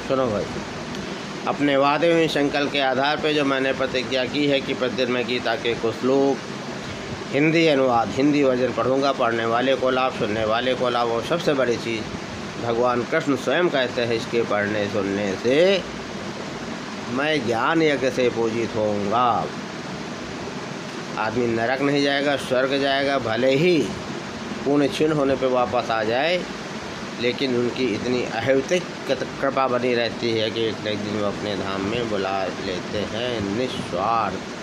सुनो भाई, अपने वादे में संकल्प के आधार पर जो मैंने प्रतिज्ञा की है कि प्रतिदिन मैं गीता के कुछ श्लोक हिंदी अनुवाद, हिंदी वर्जन पढ़ूंगा। पढ़ने वाले को लाभ, सुनने वाले को लाभ। और सबसे बड़ी चीज़ भगवान कृष्ण स्वयं कहते हैं, इसके पढ़ने सुनने से मैं ज्ञान यज्ञ से पूजित होऊंगा। आदमी नरक नहीं जाएगा, स्वर्ग जाएगा, भले ही पुण्य क्षीण होने पे वापस आ जाए, लेकिन उनकी इतनी अहैतुक कृपा बनी रहती है कि एक न एक दिन वो अपने धाम में बुला लेते हैं निस्वार्थ।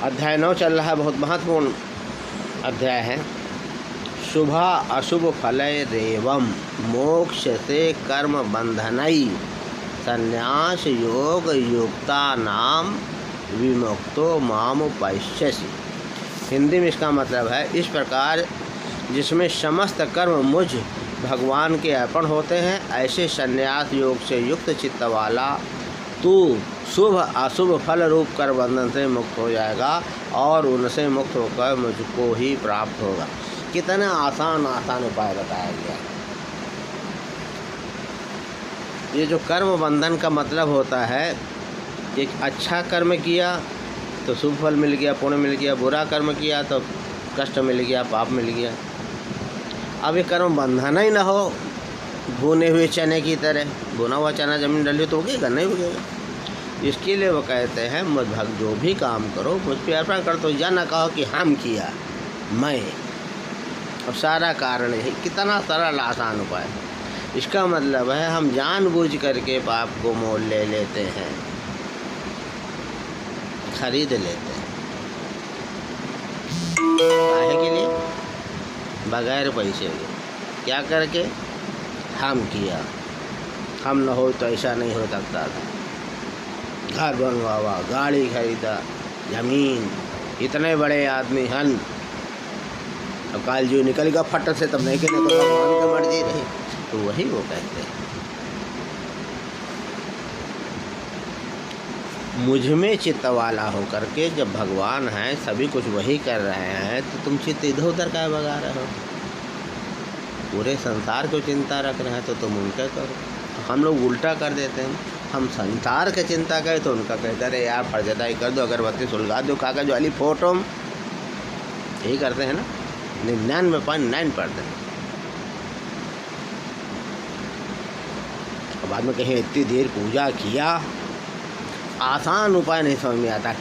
अध्याय 9 चल रहा है, बहुत महत्वपूर्ण अध्याय है। शुभ अशुभ फलैरेवं मोक्ष से कर्म बंधनई संन्यास योग युक्ता नाम विमुक्तो माम पश्यसि। हिंदी में इसका मतलब है, इस प्रकार जिसमें समस्त कर्म मुझ भगवान के अर्पण होते हैं, ऐसे संन्यास योग से युक्त चित्त वाला तू शुभ अशुभ फल रूप कर बंधन से मुक्त हो जाएगा और उनसे मुक्त होकर मुझको ही प्राप्त होगा। कितना आसान उपाय बताया गया। ये जो कर्म बंधन का मतलब होता है, एक अच्छा कर्म किया तो शुभ फल मिल गया, पुण्य मिल गया। बुरा कर्म किया तो कष्ट मिल गया, पाप मिल गया। अब ये कर्म बंधन ही ना हो, भुने हुए चने की तरह। भुना हुआ चना जमीन डली तो उगेगा नहीं, उगेगा। इसके लिए वो कहते हैं, मुझ भक्त जो भी काम करो मुझ पर अर्पण कर दो। या ना कहो कि हम किया, मैं। अब सारा कारण है। कितना सरल आसान उपाय। इसका मतलब है हम जानबूझ करके पाप को मोल ले लेते हैं, खरीद लेते हैं। काहे के लिए? बगैर पैसे के। क्या करके? हम किया, हम न हो तो ऐसा नहीं हो सकता था। घर बनवावा, गाड़ी खरीदा, जमीन, इतने बड़े आदमी हन। अब काल जो निकलेगा फट से, तब नहीं कहने तो भगवान की मर्जी रही। तो वही वो कहते हैं, मुझ में चित्त वाला होकर के जब भगवान हैं, सभी कुछ वही कर रहे हैं, तो तुम चित्त इधर उधर क्या भगा रहे हो? पूरे संसार को चिंता रख रहे हैं तो तुम उनका करो। हम लोग उल्टा कर देते हैं, हम संसार की चिंता करें तो उनका कहते अरे यार फर्जदाई कर दो, अगरबत्ती सुलगा दो, कागज वाली फोटो। यही करते हैं ना, 99.9%। बाद में कहीं इतनी देर पूजा किया, आसान उपाय नहीं समझ में आता।